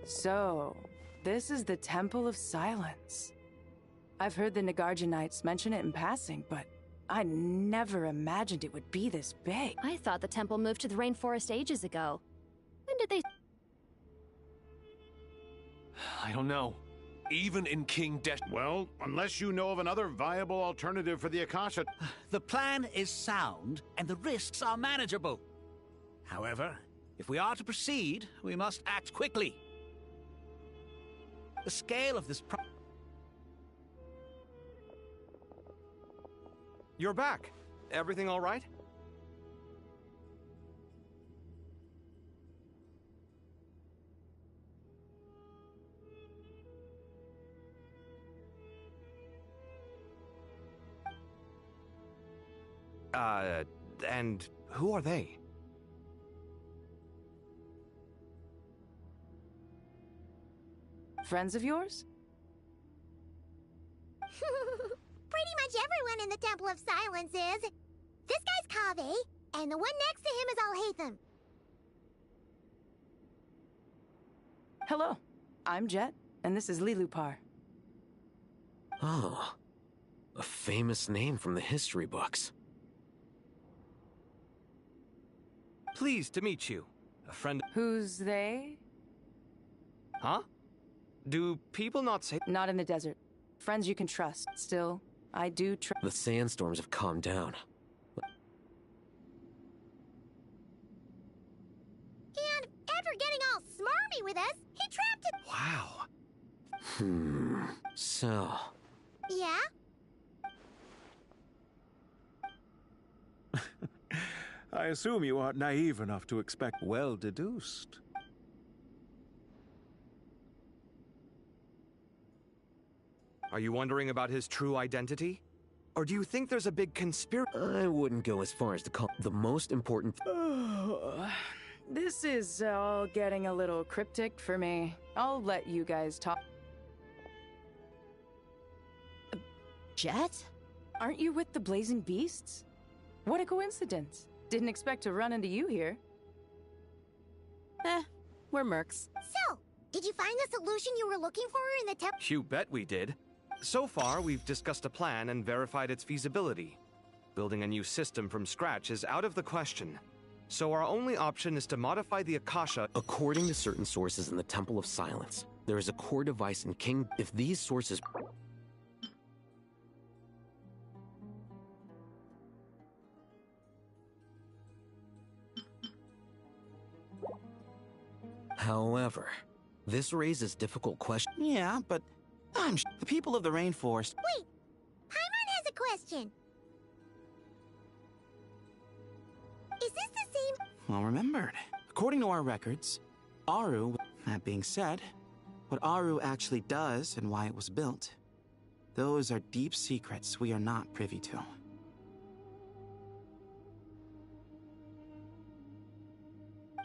So, this is the Temple of Silence. I've heard the Nagarjanites mention it in passing, but I never imagined it would be this big. I thought the temple moved to the rainforest ages ago. When did they... I don't know. Even in King Desh... Well, unless you know of another viable alternative for the Akasha... The plan is sound, and the risks are manageable. However, if we are to proceed, we must act quickly. The scale of this You're back. Everything all right? And who are they? Friends of yours? Pretty much everyone in the Temple of Silence is. This guy's Kaveh, and the one next to him is Alhaitham. Hello, I'm Jet, and this is Lilupar. Oh, a famous name from the history books. Pleased to meet you. A friend... Who's they? Huh? Do people not say... Not in the desert. Friends you can trust. Still, I do trust... The sandstorms have calmed down. And after getting all smarmy with us, he trapped it. Wow. So... Yeah? I assume you aren't naive enough to expect well deduced. Are you wondering about his true identity? Or do you think there's a big conspiracy? I wouldn't go as far as to call the most important... This is all getting a little cryptic for me. I'll let you guys talk. Jet? Aren't you with the Blazing Beasts? What a coincidence. Didn't expect to run into you here. We're mercs. So, did you find the solution you were looking for in the temple? You bet we did. So far, we've discussed a plan and verified its feasibility. Building a new system from scratch is out of the question. So our only option is to modify the Akasha. According to certain sources in the Temple of Silence, there is a core device in King... If these sources... However, this raises difficult questions. Yeah, but the people of the rainforest... Wait! Paimon has a question! Is this the same... Well remembered. According to our records, Aru... That being said, what Aru actually does and why it was built, those are deep secrets we are not privy to.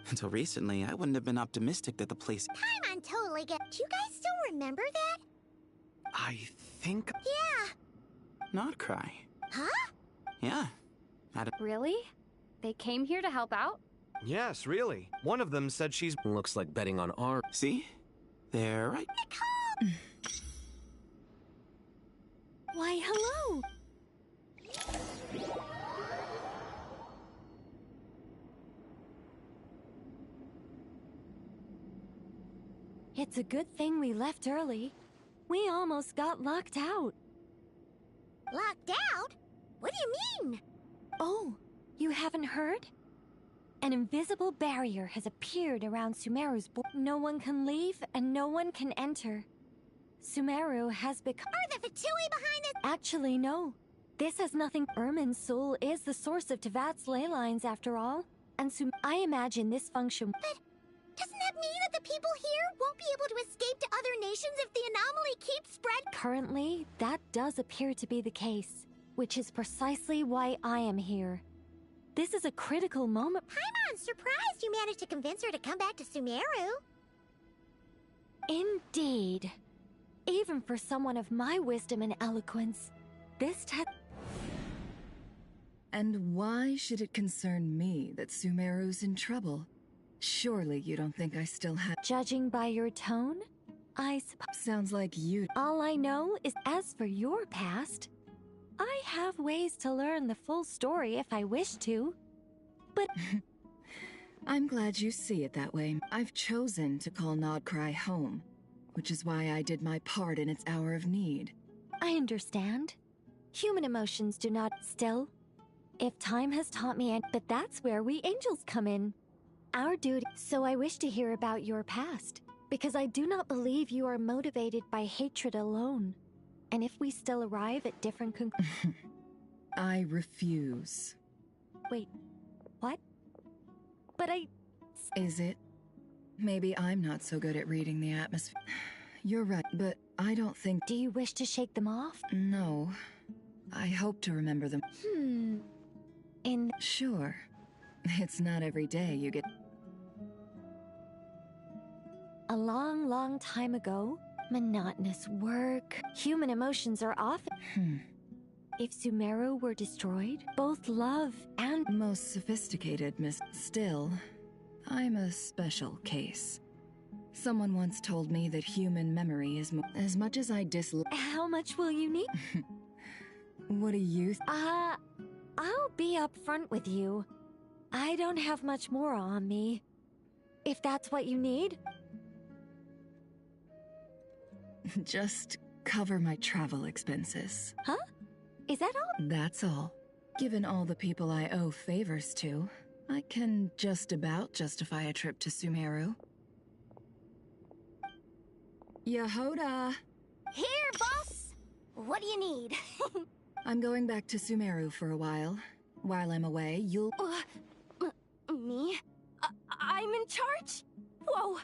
Until recently, I wouldn't have been optimistic that the place... Paimon totally get... Do you guys still remember that? I think... Yeah. Not cry. Huh? Yeah. Really? They came here to help out? Yes, really. One of them said she's... Looks like betting on our... See? They're right. Why, hello! It's a good thing we left early. We almost got locked out. Locked out? What do you mean? Oh, you haven't heard? An invisible barrier has appeared around Sumeru's border. No one can leave and no one can enter. Sumeru has become... Are the Fatui behind this? Actually, no. This has nothing... Ermin's soul is the source of Tevat's ley lines, after all. And I imagine this function... But doesn't that mean that the people here won't be able to escape to other nations if the anomaly keeps spreading? Currently, that does appear to be the case, which is precisely why I am here. This is a critical moment. Paimon's surprised you managed to convince her to come back to Sumeru. Indeed. Even for someone of my wisdom and eloquence, this And why should it concern me that Sumeru's in trouble? Surely you don't think I still have... Judging by your tone, I suppose... Sounds like you... All I know is, as for your past, I have ways to learn the full story if I wish to. But... I'm glad you see it that way. I've chosen to call Nodcry home, which is why I did my part in its hour of need. I understand. Human emotions do not... Still, if time has taught me... But that's where we angels come in. Our duty... So I wish to hear about your past, because I do not believe you are motivated by hatred alone. And if we still arrive at different I refuse. Wait, what? But Is it? Maybe I'm not so good at reading the atmosphere. You're right, but I don't think... Do you wish to shake them off? No. I hope to remember them. Sure. It's not every day you get... A long, long time ago, monotonous work, human emotions are often... If Sumeru were destroyed, both love and... Most sophisticated, Miss... Still, I'm a special case. Someone once told me that human memory is as much as I dislike... How much will you need? What do you... I'll be upfront with you. I don't have much more on me. If that's what you need. Just cover my travel expenses. Huh? Is that all? That's all. Given all the people I owe favors to, I can just about justify a trip to Sumeru. Yehoda! Here, boss! What do you need? I'm going back to Sumeru for a while. While I'm away, you'll... Me? I'm in charge? Whoa!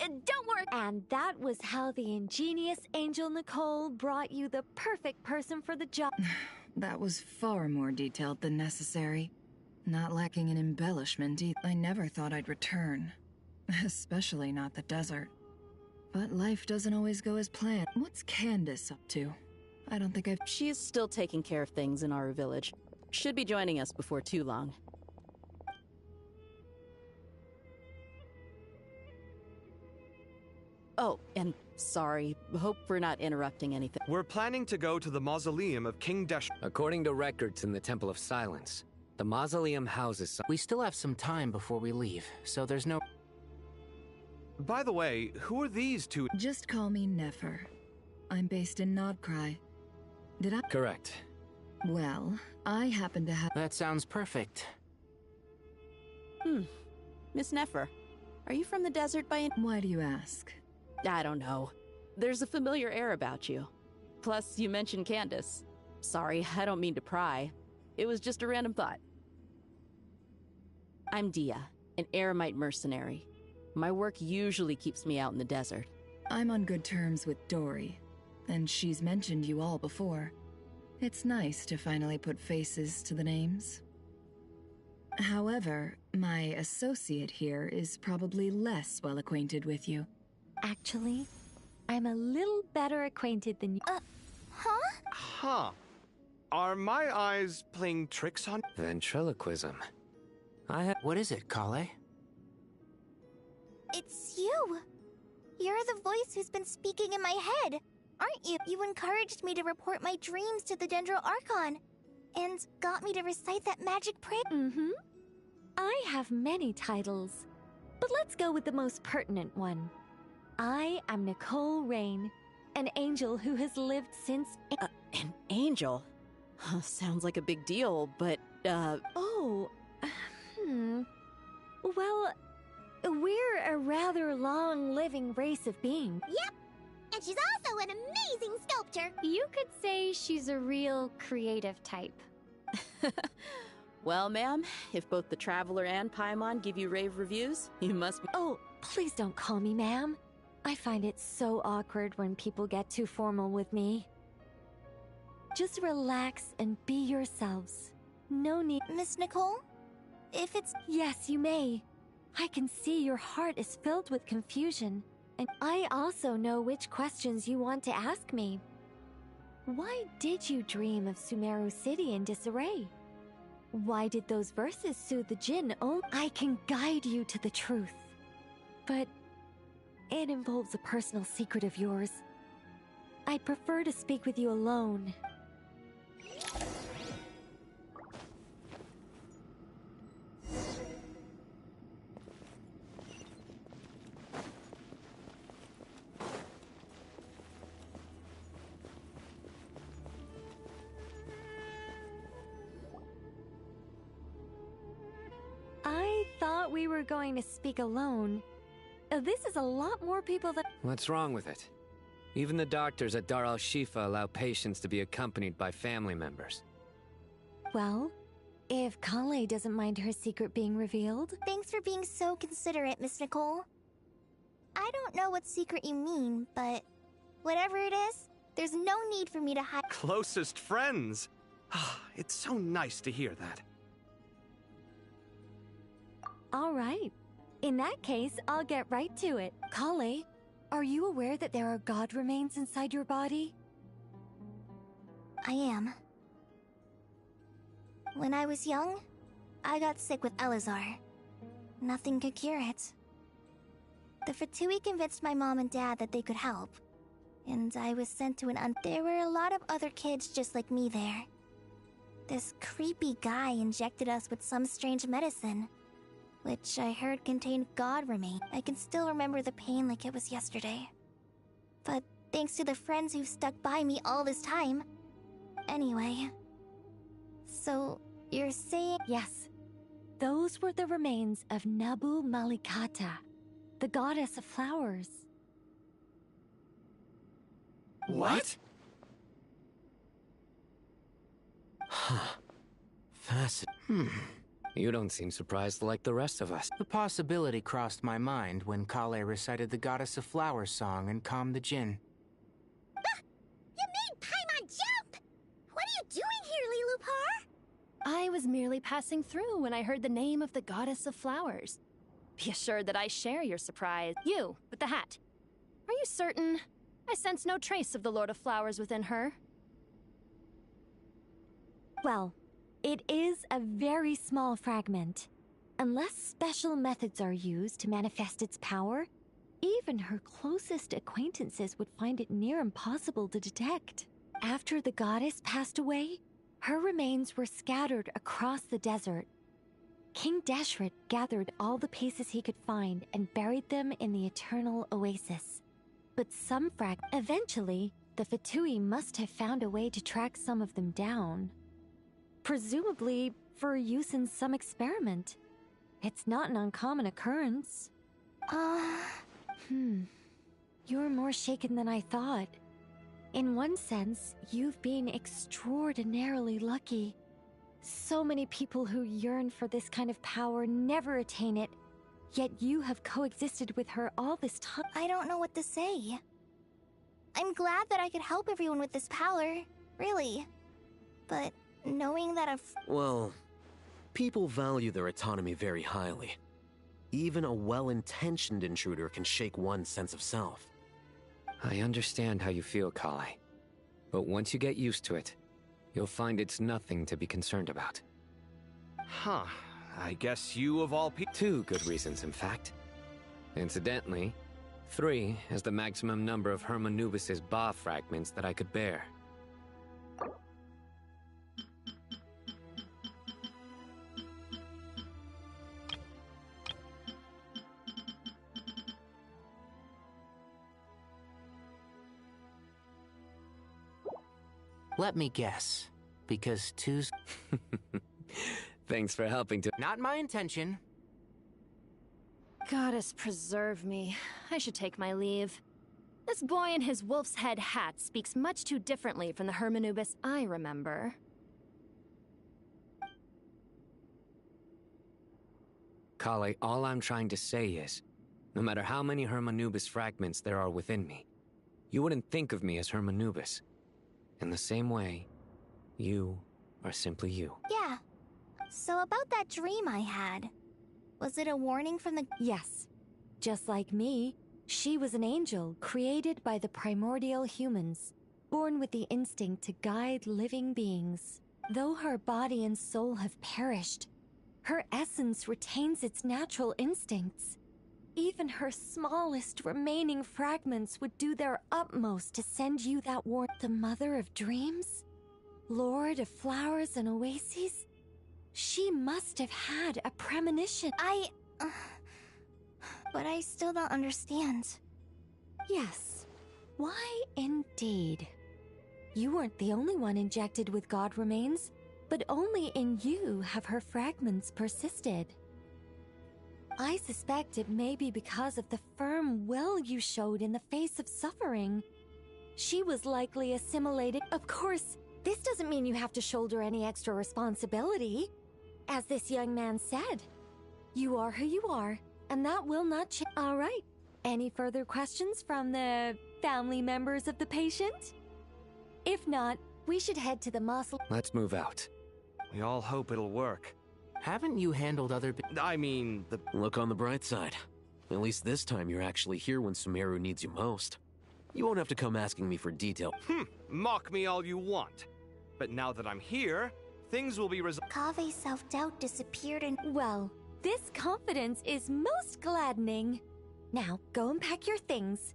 Don't worry! And that was how the ingenious Angel Nicole brought you the perfect person for the job. That was far more detailed than necessary. Not lacking in embellishment, I never thought I'd return. Especially not the desert. But life doesn't always go as planned. What's Candace up to? I don't think I've... She is still taking care of things in our village. Should be joining us before too long. Oh, and sorry. Hope we're not interrupting anything. We're planning to go to the mausoleum of King Desh. According to records in the Temple of Silence, the mausoleum houses some... We still have some time before we leave, so there's no... By the way, who are these two? Just call me Nefer. I'm based in Nodcry. Did I... Correct. Well, I happen to have... That sounds perfect. Miss Nefer, are you from the desert by any... Why do you ask? I don't know. There's a familiar air about you. Plus, you mentioned Candace. Sorry, I don't mean to pry. It was just a random thought. I'm Dia, an eremite mercenary. My work usually keeps me out in the desert. I'm on good terms with Dory, and she's mentioned you all before. It's nice to finally put faces to the names. However, my associate here is probably less well acquainted with you. Actually, I'm a little better acquainted than you. Huh. Are my eyes playing tricks on... Ventriloquism. What is it, Kale? It's you! You're the voice who's been speaking in my head, aren't you? You encouraged me to report my dreams to the Dendro Archon, and got me to recite that magic prayer. I have many titles, but let's go with the most pertinent one. I am Nicole Rain, an angel who has lived since... An angel? Sounds like a big deal, but, Well, we're a rather long-living race of beings. Yep, and she's also an amazing sculptor. You could say she's a real creative type. Well, ma'am, if both the Traveler and Paimon give you rave reviews, you must be... Oh, please don't call me ma'am. I find it so awkward when people get too formal with me. Just relax and be yourselves. No need... Miss Nicole? If it's... Yes, you may. I can see your heart is filled with confusion, and I also know which questions you want to ask me. Why did you dream of Sumeru City in disarray? Why did those verses soothe the Jinn? Oh, I can guide you to the truth. But it involves a personal secret of yours. I'd prefer to speak with you alone. I thought we were going to speak alone. This is a lot more people than— What's wrong with it? Even the doctors at Dar al-Shifa allow patients to be accompanied by family members. Well, if Kale doesn't mind her secret being revealed. Thanks for being so considerate, Miss Nicole. I don't know what secret you mean, but whatever it is, there's no need for me to hide. Closest friends! It's so nice to hear that. All right. In that case, I'll get right to it. Kale, are you aware that there are god remains inside your body? I am. When I was young, I got sick with Elazar. Nothing could cure it. The Fatui convinced my mom and dad that they could help, and I was sent to There were a lot of other kids just like me there. This creepy guy injected us with some strange medicine, which I heard contained god remains. I can still remember the pain like it was yesterday. But thanks to the friends who've stuck by me all this time. Anyway. So, you're saying— Yes. Those were the remains of Nabu Malikata, the goddess of flowers. What? Huh. Fascinating. You don't seem surprised like the rest of us. The possibility crossed my mind when Kale recited the Goddess of Flowers song and calmed the Jinn. You made Paimon jump! What are you doing here, Lilupar? I was merely passing through when I heard the name of the Goddess of Flowers. Be assured that I share your surprise. You, with the hat. Are you certain? I sense no trace of the Lord of Flowers within her. Well, it is a very small fragment. Unless special methods are used to manifest its power, even her closest acquaintances would find it near impossible to detect. After the goddess passed away, her remains were scattered across the desert. King Dashret gathered all the pieces he could find and buried them in the Eternal Oasis. But eventually, the Fatui must have found a way to track some of them down. Presumably for use in some experiment. It's not an uncommon occurrence. You're more shaken than I thought. In one sense, you've been extraordinarily lucky. So many people who yearn for this kind of power never attain it, yet you have coexisted with her all this time. I don't know what to say. I'm glad that I could help everyone with this power, really. But knowing that Well, people value their autonomy very highly. Even a well-intentioned intruder can shake one's sense of self. I understand how you feel, Kale. But once you get used to it, you'll find it's nothing to be concerned about. Huh. I guess you of all people— 2 good reasons, in fact. Incidentally, 3 is the maximum number of Hermanubis' Ba fragments that I could bear. Let me guess. Because 2's... Thanks for helping to— Not my intention. Goddess preserve me. I should take my leave. This boy in his wolf's head hat speaks much too differently from the Hermanubis I remember. Kale, all I'm trying to say is, no matter how many Hermanubis fragments there are within me, you wouldn't think of me as Hermanubis. In the same way, you are simply you. Yeah. So about that dream I had, was it a warning from the— Yes. Just like me, she was an angel created by the primordial humans, born with the instinct to guide living beings. Though her body and soul have perished, her essence retains its natural instincts. Even her smallest remaining fragments would do their utmost to send you that warning. The Mother of Dreams? Lord of Flowers and Oases? She must have had a premonition. But I still don't understand. Yes. Why, indeed. You weren't the only one injected with God remains, but only in you have her fragments persisted. I suspect it may be because of the firm will you showed in the face of suffering. She was likely assimilated. Of course, this doesn't mean you have to shoulder any extra responsibility. As this young man said, you are who you are, and that will not change. All right. Any further questions from the family members of the patient? If not, we should head to the mausoleum. Let's move out. We all hope it'll work. Haven't you handled other... Look on the bright side. At least this time you're actually here when Sumeru needs you most. You won't have to come asking me for detail. Mock me all you want. But now that I'm here, things will be resolved. Kave's self-doubt disappeared and... Well, this confidence is most gladdening. Now, go and pack your things.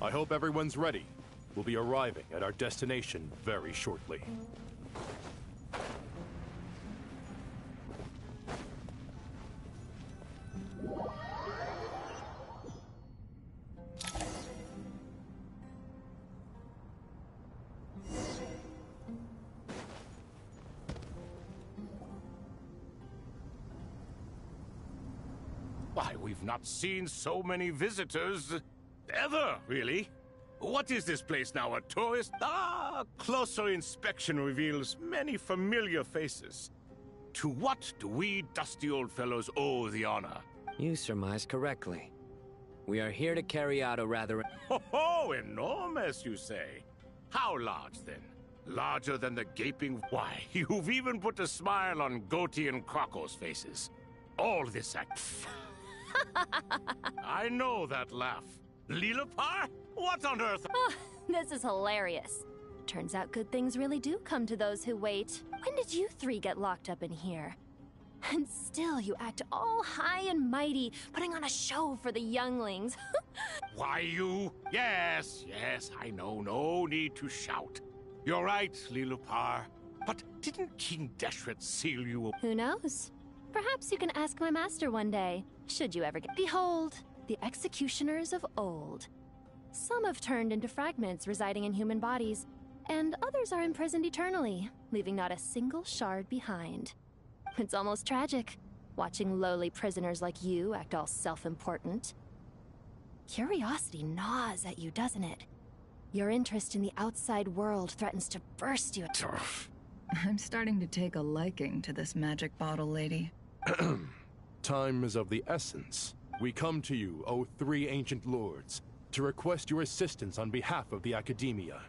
I hope everyone's ready. We'll be arriving at our destination very shortly. Why, we've not seen so many visitors ever, really. What is this place now, a tourist? Closer inspection reveals many familiar faces. To what do we dusty old fellows owe the honor? You surmise correctly. We are here to carry out a rather... Oh, enormous, you say? How large, then? Larger than the gaping... Why, you've even put a smile on Goatee and Croco's faces. All this act... I know that laugh. Lilipar? What on earth? Oh, this is hilarious. Turns out good things really do come to those who wait. When did you three get locked up in here? And still you act all high and mighty, putting on a show for the younglings. Why, you... Yes, I know. No need to shout. You're right, Lilipar. But didn't King Deshret seal you... Who knows? Perhaps you can ask my master one day, should you ever get... Behold, the executioners of old. Some have turned into fragments residing in human bodies, and others are imprisoned eternally, leaving not a single shard behind. It's almost tragic, watching lowly prisoners like you act all self-important. Curiosity gnaws at you, doesn't it? Your interest in the outside world threatens to burst you. I'm starting to take a liking to this magic bottle lady. Time is of the essence. We come to you, O three ancient lords, to request your assistance on behalf of the Academia.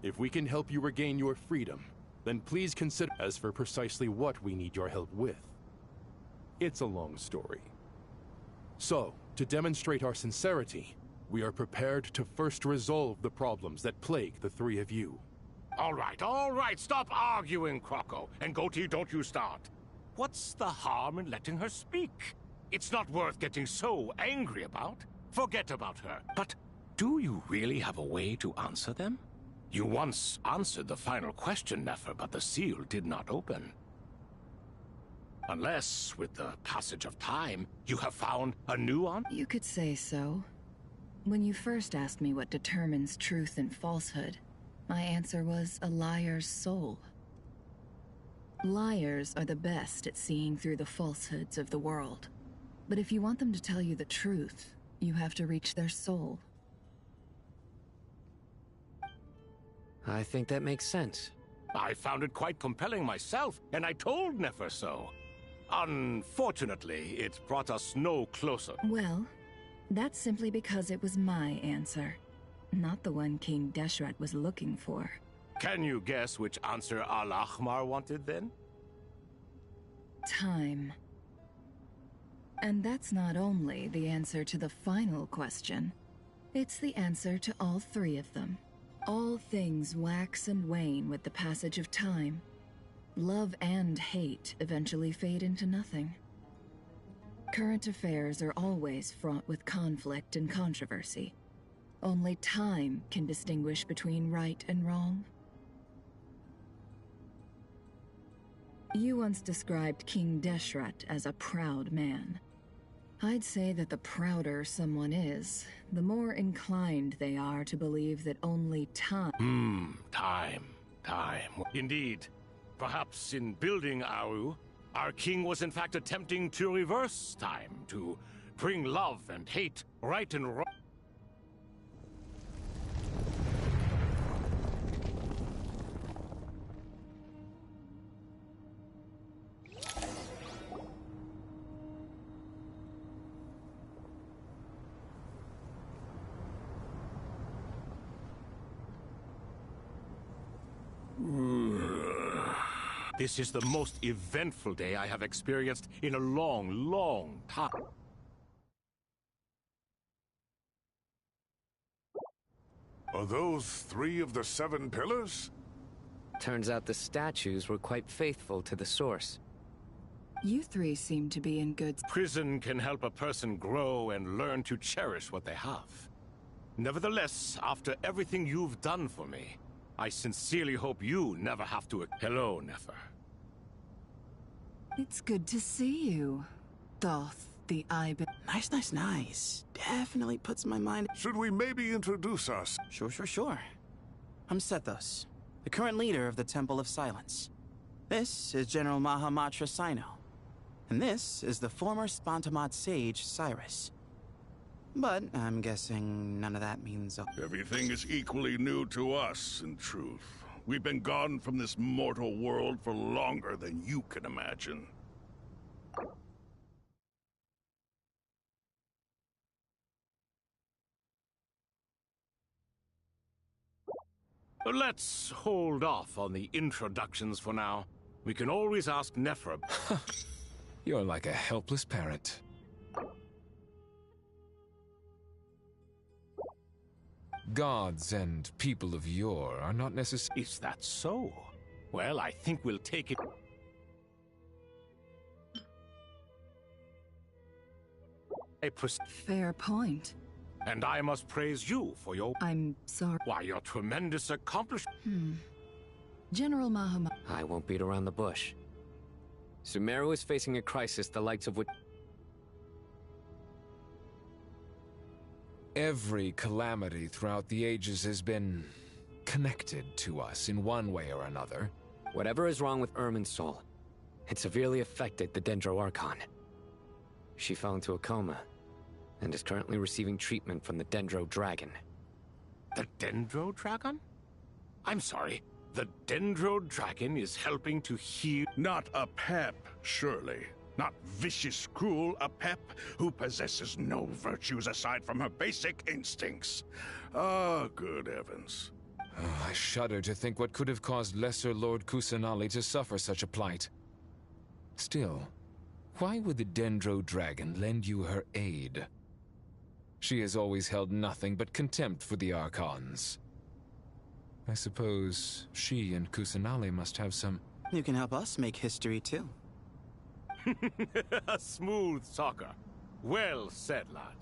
If we can help you regain your freedom, then please consider. As for precisely what we need your help with, it's a long story. So, to demonstrate our sincerity, we are prepared to first resolve the problems that plague the three of you. All right, stop arguing, Croco. And Goatee, don't you start. What's the harm in letting her speak? It's not worth getting so angry about. Forget about her. But do you really have a way to answer them? You once answered the final question, Nefer, but the seal did not open. Unless, with the passage of time, you have found a new answer? You could say so. When you first asked me what determines truth and falsehood, My answer was a liar's soul. Liars are the best at seeing through the falsehoods of the world. But if you want them to tell you the truth, you have to reach their soul. I think that makes sense. I found it quite compelling myself, and I told Nefer so. Unfortunately, it brought us no closer. Well, that's simply because it was my answer, not the one King Deshret was looking for. Can you guess which answer Al-Ahmar wanted then? Time. And that's not only the answer to the final question, it's the answer to all three of them. All things wax and wane with the passage of time. Love and hate eventually fade into nothing. Current affairs are always fraught with conflict and controversy. Only time can distinguish between right and wrong. You once described King Deshret as a proud man. I'd say that the prouder someone is, the more inclined they are to believe that only time... Time. Indeed. Perhaps in building Aru, our king was in fact attempting to reverse time, to bring love and hate, right and wrong. This is the most eventful day I have experienced in a long, long time. Are those 3 of the 7 pillars? Turns out the statues were quite faithful to the source. You three seem to be in good... Prison can help a person grow and learn to cherish what they have. Nevertheless, after everything you've done for me, I sincerely hope you never have to... Hello, Nefer. It's good to see you, Thoth the Ibis. Nice. Definitely puts my mind... Should we maybe introduce us? Sure. I'm Sethos, the current leader of the Temple of Silence. This is General Mahamatra Sino. And this is the former Spantamad sage, Cyrus. But I'm guessing none of that means... Everything is equally new to us, in truth. We've been gone from this mortal world for longer than you can imagine. Let's hold off on the introductions for now. We can always ask Nefer. You're like a helpless parent. Gods and people of yore are not necessary. Is that so? Well, I think we'll take it. Fair point. And I must praise you for your... I'm sorry. Why, your tremendous accomplishment. General Mahamatra... I won't beat around the bush. Sumeru is facing a crisis the likes of which... Every calamity throughout the ages has been connected to us in one way or another. Whatever is wrong with Irminsul, it severely affected the Dendro Archon. She fell into a coma and is currently receiving treatment from the Dendro Dragon. The Dendro Dragon? I'm sorry, the Dendro Dragon is helping to heal... Not a pep, surely. Not vicious, cruel, a pep who possesses no virtues aside from her basic instincts. Ah, good heavens. I shudder to think what could have caused Lesser Lord Kusanali to suffer such a plight. Still, why would the Dendro Dragon lend you her aid? She has always held nothing but contempt for the Archons. I suppose she and Kusanali must have some... You can help us make history, too. A smooth talker. Well said, lad.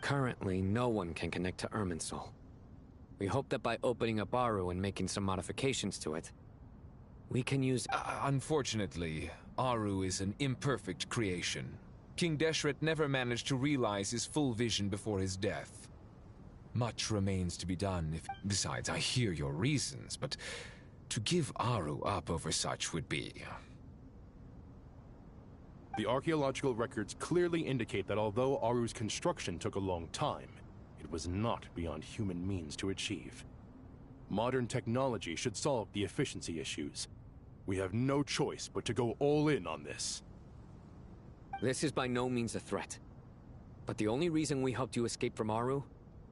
Currently, no one can connect to Irminsul. We hope that by opening up Aru and making some modifications to it, we can use... Unfortunately, Aru is an imperfect creation. King Deshret never managed to realize his full vision before his death. Much remains to be done if... Besides, I hear your reasons, but to give Aru up over such would be... The archaeological records clearly indicate that although Aru's construction took a long time, it was not beyond human means to achieve. Modern technology should solve the efficiency issues. We have no choice but to go all in on this. This is by no means a threat. But the only reason we helped you escape from Aru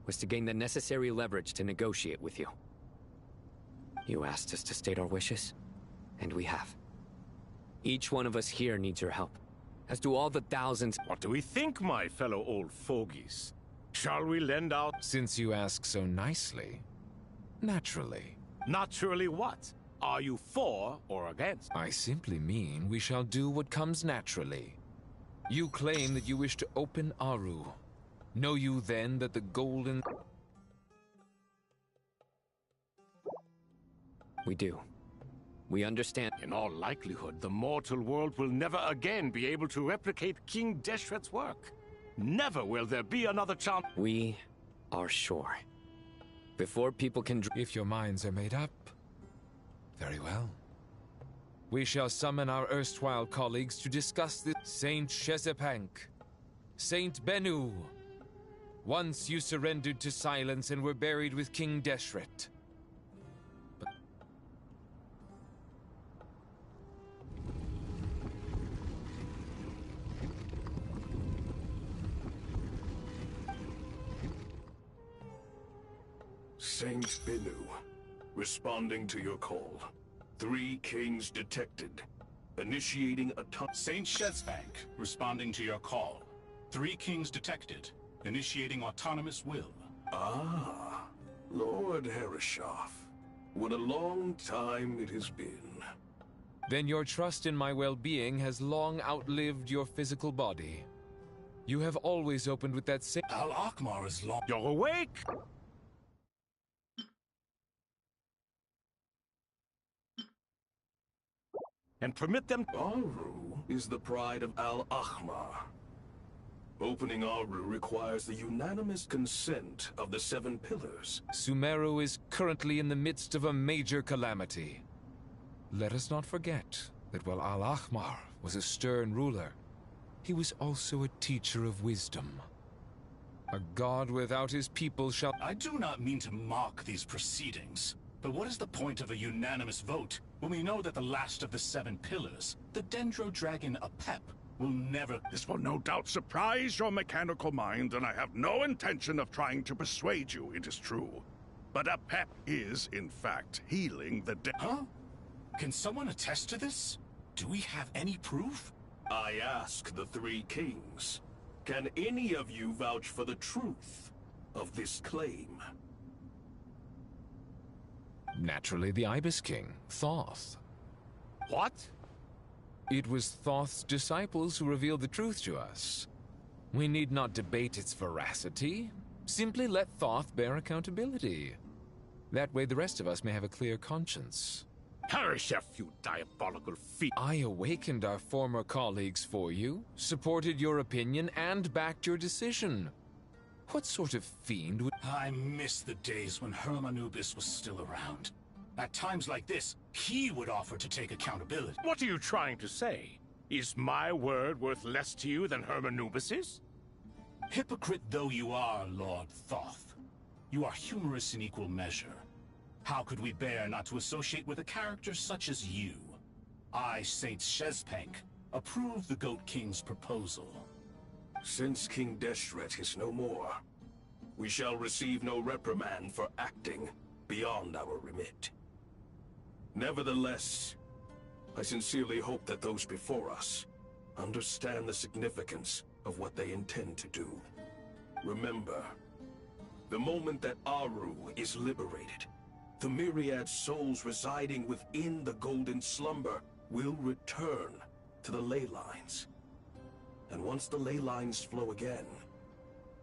was to gain the necessary leverage to negotiate with you. You asked us to state our wishes, and we have. Each one of us here needs your help, as do all the thousands... What do we think, my fellow old fogies? Shall we lend out... Since you ask so nicely, naturally. Naturally what? Are you for or against? I simply mean we shall do what comes naturally. You claim that you wish to open Aru. Know you then that the golden... We do. We understand. In all likelihood, the mortal world will never again be able to replicate King Deshret's work. Never will there be another chance. We are sure. Before people can... If your minds are made up, very well. We shall summon our erstwhile colleagues to discuss this. Saint Shezepank, Saint Bennu. Once you surrendered to silence and were buried with King Deshret. Saint Bennu, responding to your call. 3 kings detected. Initiating a... Saint Shezbank, responding to your call. 3 kings detected. Initiating autonomous will. Ah, Lord Herreshoff. What a long time it has been. Then your trust in my well-being has long outlived your physical body. You have always opened with that same... Al-Akmar is long... You're awake! And permit them... Aru is the pride of Al-Ahmar. Opening Aru requires the unanimous consent of the 7 pillars. Sumeru is currently in the midst of a major calamity. Let us not forget that while Al-Ahmar was a stern ruler, he was also a teacher of wisdom. A god without his people shall... I do not mean to mock these proceedings, but what is the point of a unanimous vote when we know that the last of the 7 pillars, the Dendro Dragon Apep, will never... This will no doubt surprise your mechanical mind, and I have no intention of trying to persuade you it is true. But Apep is, in fact, healing the dead. Huh? Can someone attest to this? Do we have any proof? I ask the 3 kings. Can any of you vouch for the truth of this claim? Naturally, the Ibis King, Thoth. What? It was Thoth's disciples who revealed the truth to us. We need not debate its veracity. Simply let Thoth bear accountability. That way the rest of us may have a clear conscience. Herreshoff, you diabolical fiend! I awakened our former colleagues for you, supported your opinion, and backed your decision. What sort of fiend would... I miss the days when Hermanubis was still around. At times like this, he would offer to take accountability. What are you trying to say? Is my word worth less to you than Hermanubis's? Hypocrite though you are, Lord Thoth, you are humorous in equal measure. How could we bear not to associate with a character such as you? I, Saint Shezpank, approve the Goat King's proposal. Since King Deshret is no more, we shall receive no reprimand for acting beyond our remit. Nevertheless, I sincerely hope that those before us understand the significance of what they intend to do. Remember, the moment that Aru is liberated, the myriad souls residing within the Golden Slumber will return to the ley lines. And once the ley lines flow again,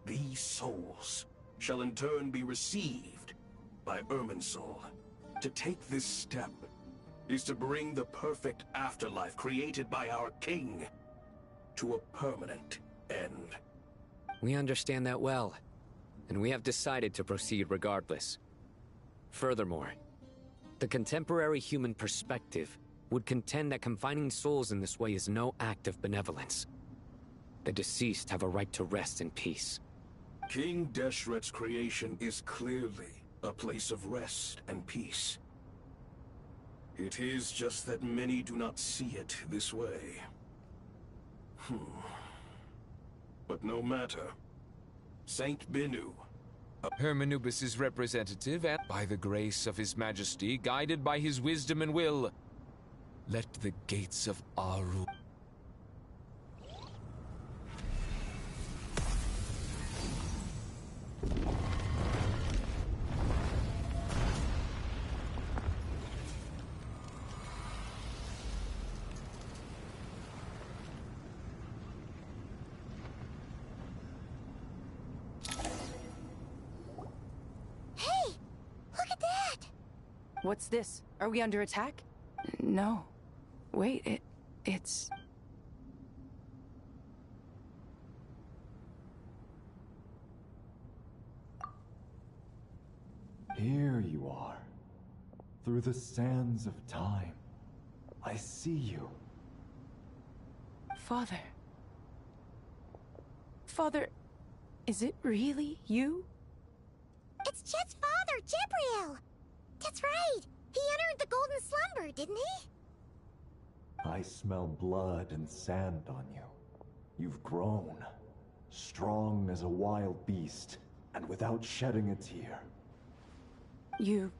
these souls shall in turn be received by Irminsul. To take this step is to bring the perfect afterlife created by our king to a permanent end. We understand that well. and we have decided to proceed regardless. Furthermore, the contemporary human perspective would contend that confining souls in this way is no act of benevolence. The deceased have a right to rest in peace. King Deshret's creation is clearly a place of rest and peace. It is just that many do not see it this way. But no matter. Saint Benu. Hermanubis' representative, and by the grace of His Majesty, guided by his wisdom and will, let the gates of Aru... What's this? Are we under attack? No. Wait, it's... Here you are. Through the sands of time. I see you. Father. Father, is it really you? It's Jet's father, Jibriel! That's right! He entered the golden slumber, didn't he? I smell blood and sand on you. You've grown. Strong as a wild beast, and without shedding a tear. You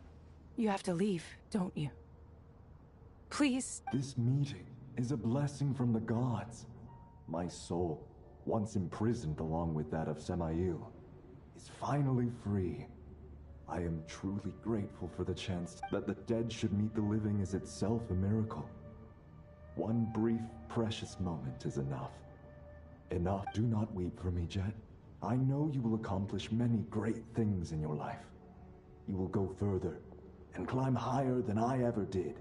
have to leave, don't you? Please. This meeting is a blessing from the gods. My soul, once imprisoned along with that of Semail, is finally free. I am truly grateful for the chance that the dead should meet the living is itself a miracle. One brief, precious moment is enough. Enough. Do not weep for me, Jet. I know you will accomplish many great things in your life. You will go further and climb higher than I ever did.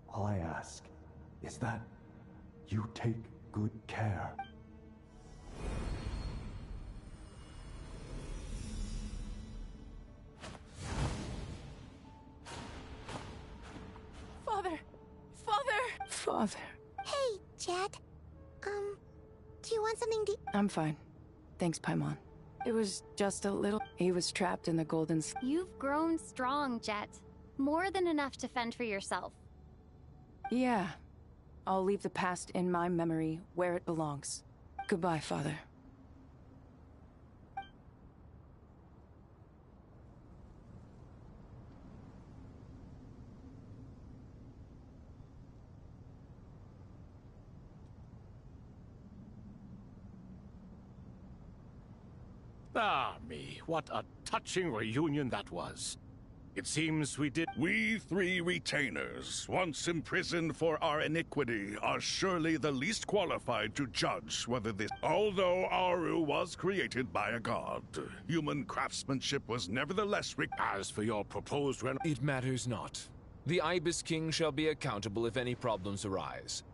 All I ask is that you take good care. Father. Hey, Jet. Do you want something to... I'm fine. Thanks, Paimon. It was just a little... He was trapped in the golden... You've grown strong, Jet. More than enough to fend for yourself. Yeah. I'll leave the past in my memory where it belongs. Goodbye, Father. Ah, me, what a touching reunion that was. It seems we did... We three retainers, once imprisoned for our iniquity, are surely the least qualified to judge whether this... Although Aru was created by a god, human craftsmanship was nevertheless... As for your proposed It matters not. The Ibis King shall be accountable if any problems arise.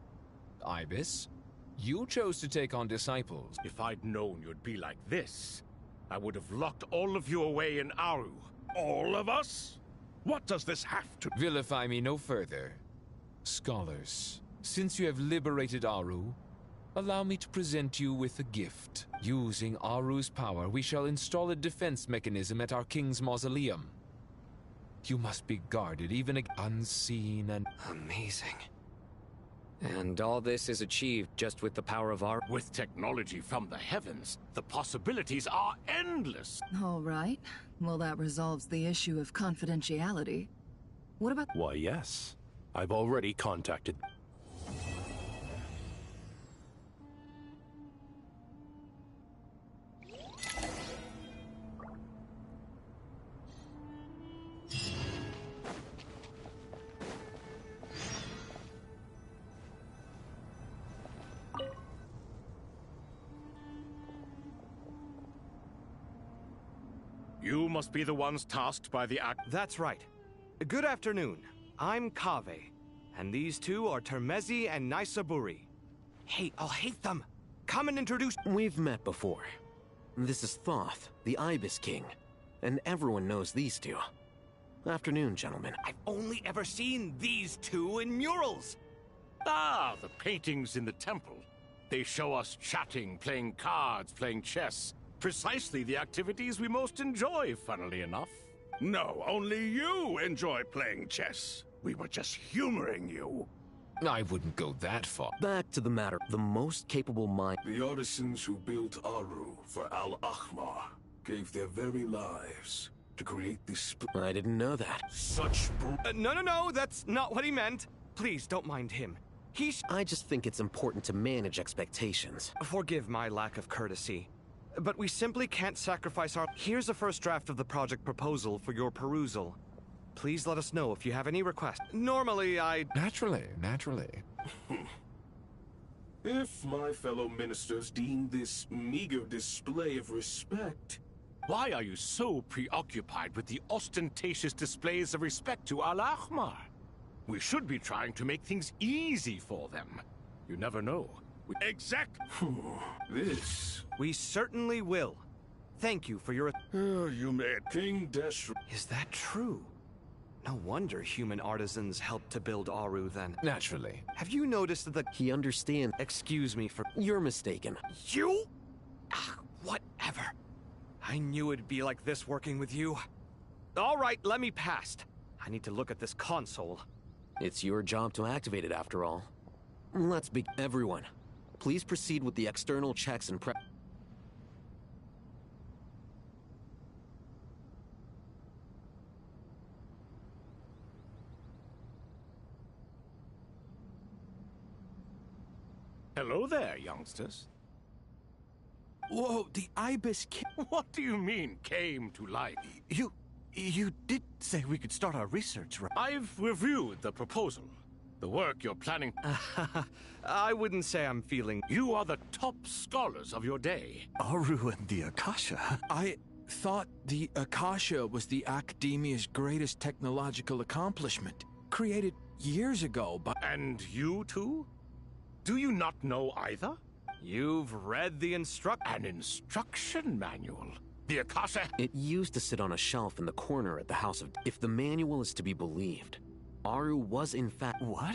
Ibis, you chose to take on disciples. If I'd known you'd be like this, I would have locked all of you away in Aru. All of us? What does this have to... Vilify me no further. Scholars, since you have liberated Aru, allow me to present you with a gift. Using Aru's power, we shall install a defense mechanism at our king's mausoleum. You must be guarded, even unseen and... Amazing. And all this is achieved just with the power of our... With technology from the heavens, the possibilities are endless. All right. Well, that resolves the issue of confidentiality. What about... Why, yes. I've already contacted... You must be the ones tasked by the act... That's right. Good afternoon. I'm Kaveh, and these two are Termezi and Naisaburi. Hey, I'll hate them. Come and introduce... We've met before. This is Thoth, the Ibis King. And everyone knows these two. Afternoon, gentlemen. I've only ever seen these two in murals. Ah, the paintings in the temple. They show us chatting, playing cards, playing chess. Precisely the activities we most enjoy, funnily enough. No, only you enjoy playing chess. We were just humoring you. I wouldn't go that far. Back to the matter. The most capable mind... The artisans who built Aru for Al-Ahmar gave their very lives to create this... I didn't know that. Such... No, that's not what he meant. Please, don't mind him. I just think it's important to manage expectations. Forgive my lack of courtesy, but we simply can't sacrifice our... Here's a first draft of the project proposal for your perusal. Please let us know if you have any requests. Normally, Naturally. If my fellow ministers deem this meager display of respect... Why are you so preoccupied with the ostentatious displays of respect to Al-Ahmar? We should be trying to make things easy for them. You never know. This... We certainly will. Thank you for your... you made King Deshret... Is that true? No wonder human artisans helped to build Aru then. Naturally. Have you noticed that the... He understands... Excuse me for... You're mistaken. You? Whatever. I knew it'd be like this working with you. All right, let me past. I need to look at this console. It's your job to activate it, after all. Let's begin. Everyone, please proceed with the external checks and prep. Hello there, youngsters. Whoa, the Ibis King. What do you mean, came to life? You did say we could start our research, right? I've reviewed the proposal. The work you're planning... I wouldn't say I'm feeling... You are the top scholars of your day. Aru and the Akasha? I thought the Akasha was the Academia's greatest technological accomplishment. Created years ago by... And you too? Do you not know either? You've read the An instruction manual. The Akasha... It used to sit on a shelf in the corner at the House of... If the manual is to be believed, Aru was in fact... What?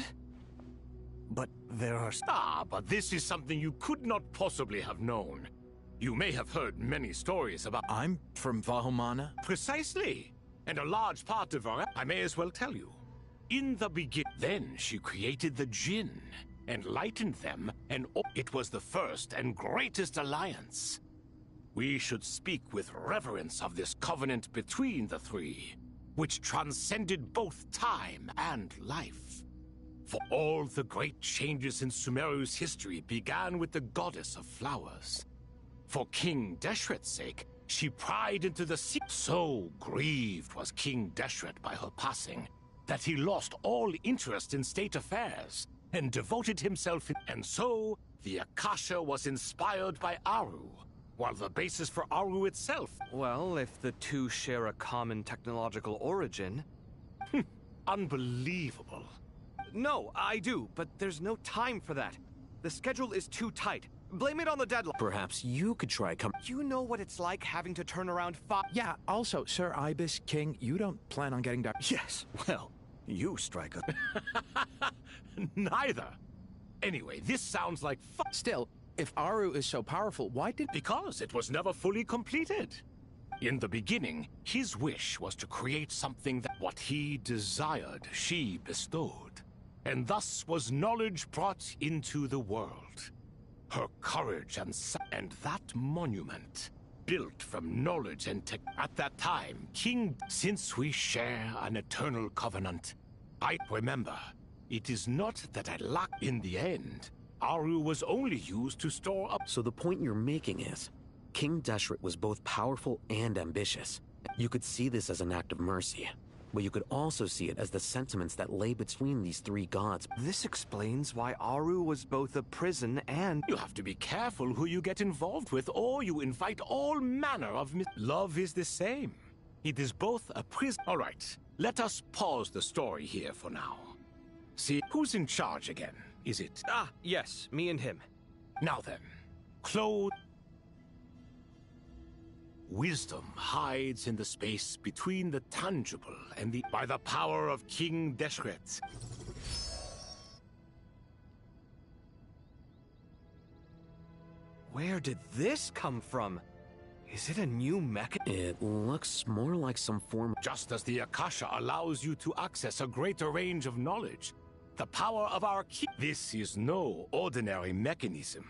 But there are... But this is something you could not possibly have known. You may have heard many stories about... I'm from Vahumana? Precisely. And a large part of our... I may as well tell you. In the beginning... Then she created the Jinn, enlightened them, and it was the first and greatest alliance. We should speak with reverence of this covenant between the three, which transcended both time and life. For all the great changes in Sumeru's history began with the goddess of flowers. For King Deshret's sake, she pried into the sea. So grieved was King Deshret by her passing, that he lost all interest in state affairs, and devoted himself And so, the Akasha was inspired by Aru, while the basis for Aru itself... Well, if the two share a common technological origin... Unbelievable. No, I do, but there's no time for that. The schedule is too tight. Blame it on the deadline. Perhaps you could try You know what it's like having to turn around Yeah, also, Sir Ibis King, you don't plan on getting down... Yes, well, you strike a... Neither. Anyway, this sounds like Still, if Aru is so powerful, why did... Because it was never fully completed. In the beginning, his wish was to create something that what he desired, she bestowed. And thus was knowledge brought into the world. Her courage and that monument, built from knowledge and tech. At that time, since we share an eternal covenant, I remember, it is not that I lack in the end. Aru was only used to store up... So the point you're making is, King Deshret was both powerful and ambitious. You could see this as an act of mercy, but you could also see it as the sentiments that lay between these three gods. This explains why Aru was both a prison and... You have to be careful who you get involved with, or you invite all manner of Love is the same. It is both a prison... All right, let us pause the story here for now. See, who's in charge again? Is it? Yes, me and him. Now then, Claude... Wisdom hides in the space between the tangible and the... By the power of King Deshret. Where did this come from? Is it a new mechanism? It looks more like some form... Just as the Akasha allows you to access a greater range of knowledge, the power of our key... This is no ordinary mechanism.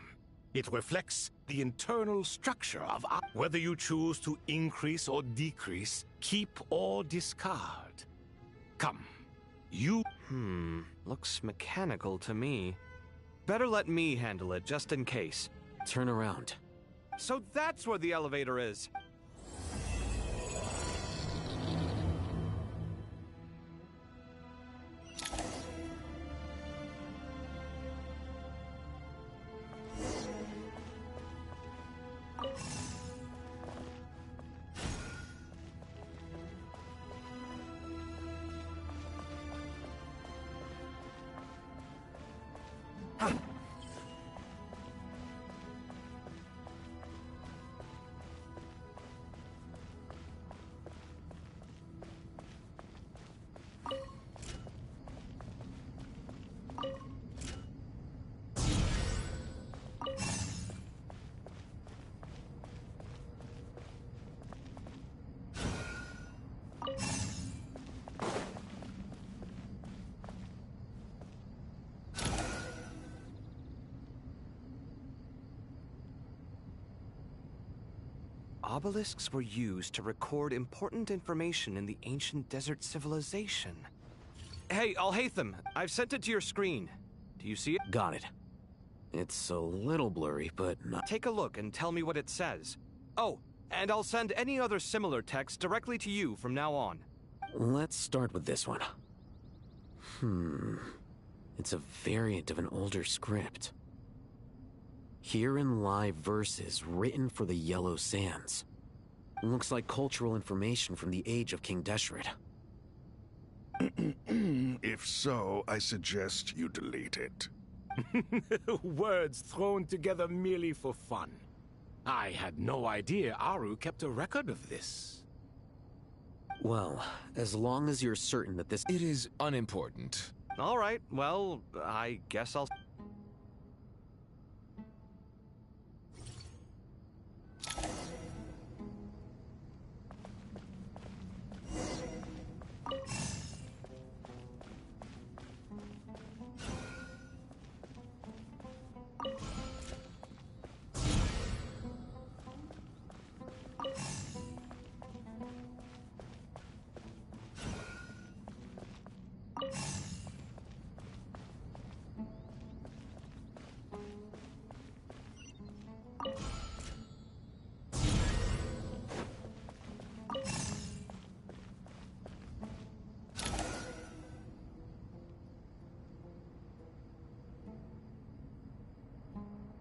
It reflects the internal structure of our... Whether you choose to increase or decrease, keep or discard. Come, you... Looks mechanical to me. Better let me handle it, just in case. Turn around. So that's where the elevator is! Obelisks were used to record important information in the ancient desert civilization. Hey, Alhaitham, I've sent it to your screen. Do you see it? Got it. It's a little blurry, but not... Take a look and tell me what it says. Oh, and I'll send any other similar text directly to you from now on. Let's start with this one. It's a variant of an older script. Herein lie verses written for the Yellow Sands. Looks like cultural information from the age of King Deshret. If so, I suggest you delete it. Words thrown together merely for fun. I had no idea Aru kept a record of this. Well, as long as you're certain that this... It is unimportant. All right, well, I guess I'll...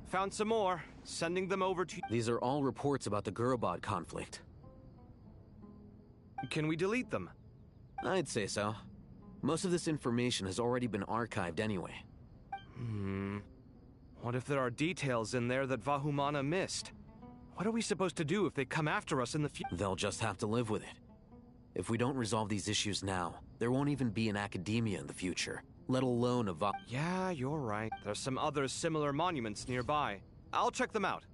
Found some more. Sending them over to... These are all reports about the Gurubad conflict. Can we delete them? I'd say so. Most of this information has already been archived anyway. What if there are details in there that Vahumana missed? What are we supposed to do if they come after us in the future? They'll just have to live with it. If we don't resolve these issues now, there won't even be an academia in the future, let alone a Yeah, you're right. There's some other similar monuments nearby. I'll check them out.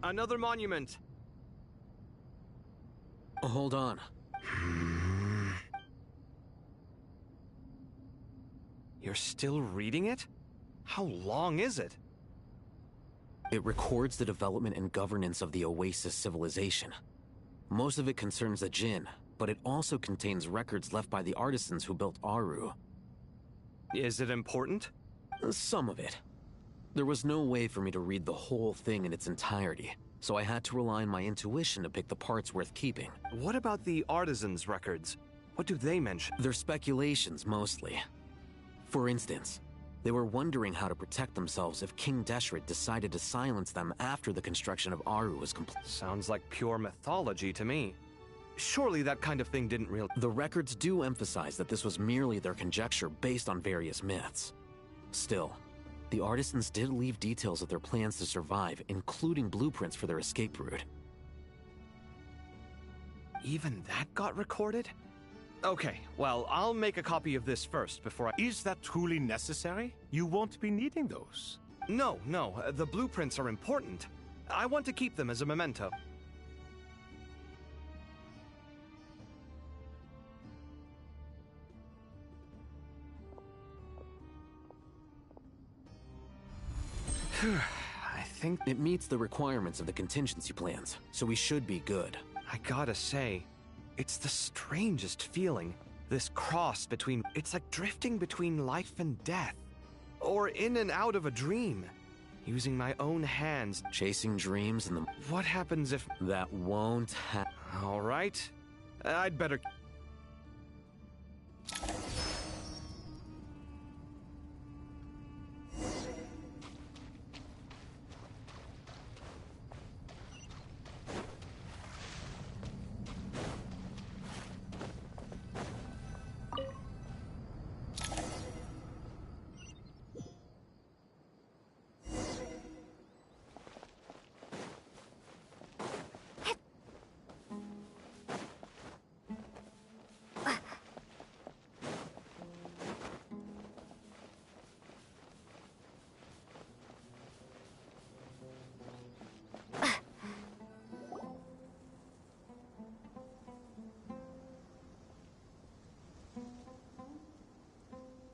Another monument. Hold on. You're still reading it? How long is it? It records the development and governance of the Oasis civilization. Most of it concerns the Jinn, but it also contains records left by the artisans who built Aru. Is it important? Some of it. There was no way for me to read the whole thing in its entirety, so I had to rely on my intuition to pick the parts worth keeping. What about the artisans' records? What do they mention? They're speculations, mostly. For instance, they were wondering how to protect themselves if King Deshret decided to silence them after the construction of Aru was complete. Sounds like pure mythology to me. Surely that kind of thing didn't really— The records do emphasize that this was merely their conjecture based on various myths. Still, the artisans did leave details of their plans to survive, including blueprints for their escape route. Even that got recorded? Okay, well, I'll make a copy of this first before I— Is that truly necessary? You won't be needing those. No, the blueprints are important. I want to keep them as a memento. I think it meets the requirements of the contingency plans, so we should be good. I gotta say, it's the strangest feeling. This cross between— it's like drifting between life and death. Or in and out of a dream. Using my own hands. Chasing dreams and the— What happens if— That won't happen. Alright. I'd better—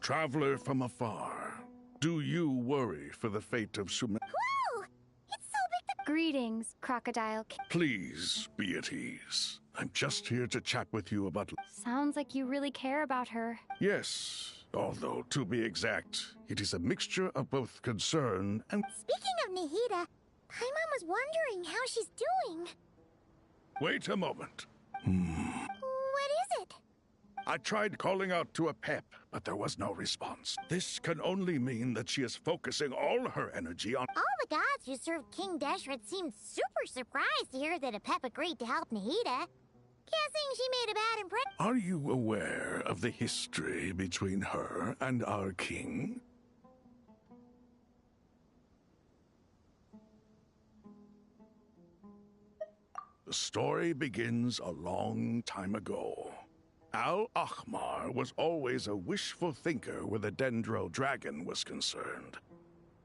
Traveler from afar, do you worry for the fate of Sume? Whoa! It's so big. Greetings, Crocodile. Please be at ease. I'm just here to chat with you about— Sounds like you really care about her. Yes, although to be exact, it is a mixture of both concern and— Speaking of Nahida, Paimon was wondering how she's doing. Wait a moment. What is it? I tried calling out to Apep, but there was no response. This can only mean that she is focusing all her energy on— All the gods who served King Deshret seemed super surprised to hear that Apep agreed to help Nahida. Guessing she made a bad impression. Are you aware of the history between her and our king? The story begins a long time ago. Al-Ahmar was always a wishful thinker where the Dendro dragon was concerned.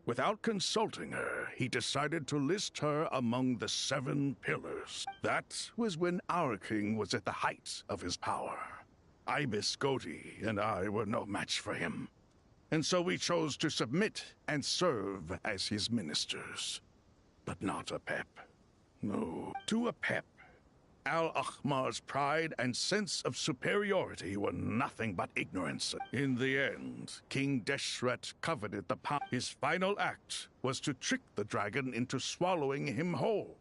Without consulting her, he decided to list her among the 7 pillars. That was when our king was at the height of his power. Ibis Goti and I were no match for him. And so we chose to submit and serve as his ministers. But not Apep. No, to Apep, Al-Ahmar's pride and sense of superiority were nothing but ignorance. In the end, King Deshret coveted the power. His final act was to trick the dragon into swallowing him whole,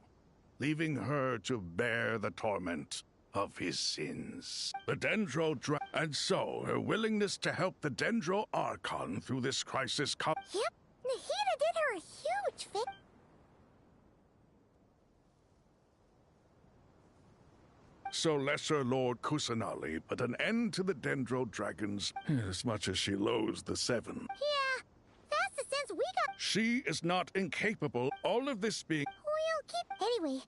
leaving her to bear the torment of his sins. The Dendro and so her willingness to help the Dendro Archon through this crisis. Yep, Nahida did her a huge favor. So Lesser Lord Kusanali put an end to the Dendro dragons, as much as she loathes the 7. Yeah, that's the sense we got. She is not incapable, all of this being— We'll keep— Anyway,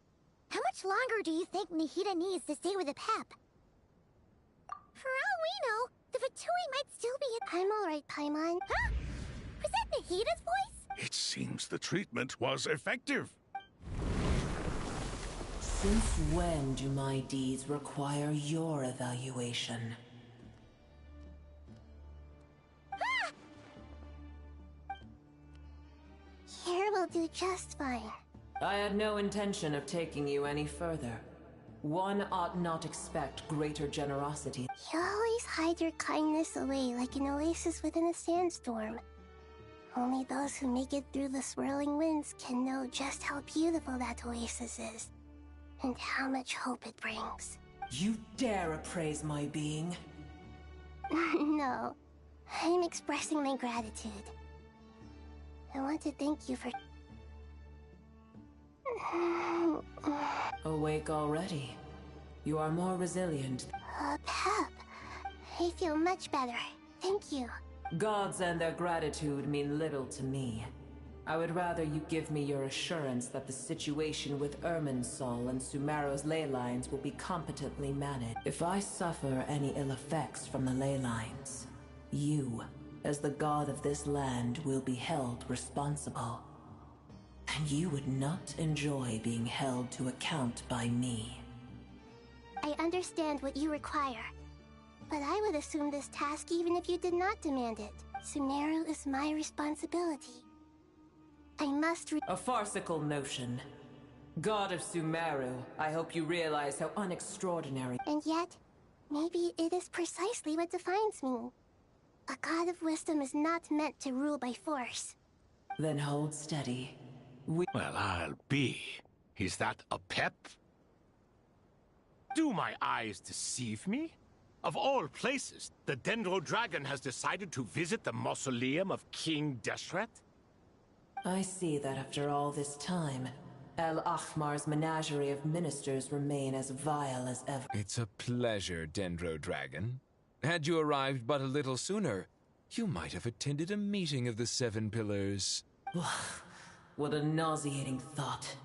how much longer do you think Nahida needs to stay with Apep? For all we know, the Fatui might still be in— I'm alright, Paimon. Huh? Was that Nahida's voice? It seems the treatment was effective. Since when do my deeds require your evaluation? Ah! do just fine. I had no intention of taking you any further. One ought not expect greater generosity. You always hide your kindness away like an oasis within a sandstorm. Only those who make it through the swirling winds can know just how beautiful that oasis is, and how much hope it brings. You dare appraise my being? No, I'm expressing my gratitude. I want to thank you for... Awake already. You are more resilient. Pep. I feel much better. Thank you. Gods and their gratitude mean little to me. I would rather you give me your assurance that the situation with Irminsul and Sumeru's ley lines will be competently managed. If I suffer any ill effects from the ley lines, you, as the god of this land, will be held responsible. And you would not enjoy being held to account by me. I understand what you require, but I would assume this task even if you did not demand it. Sumeru is my responsibility. I must A farcical notion. God of Sumeru, I hope you realize how unextraordinary... And yet, maybe it is precisely what defines me. A god of wisdom is not meant to rule by force. Then hold steady. Well, I'll be. Is that a pep? Do my eyes deceive me? Of all places, the Dendro Dragon has decided to visit the mausoleum of King Deshret? I see that after all this time, El Ahmar's menagerie of ministers remain as vile as ever. It's a pleasure, Dendro Dragon. Had you arrived but a little sooner, you might have attended a meeting of the Seven Pillars. What a nauseating thought.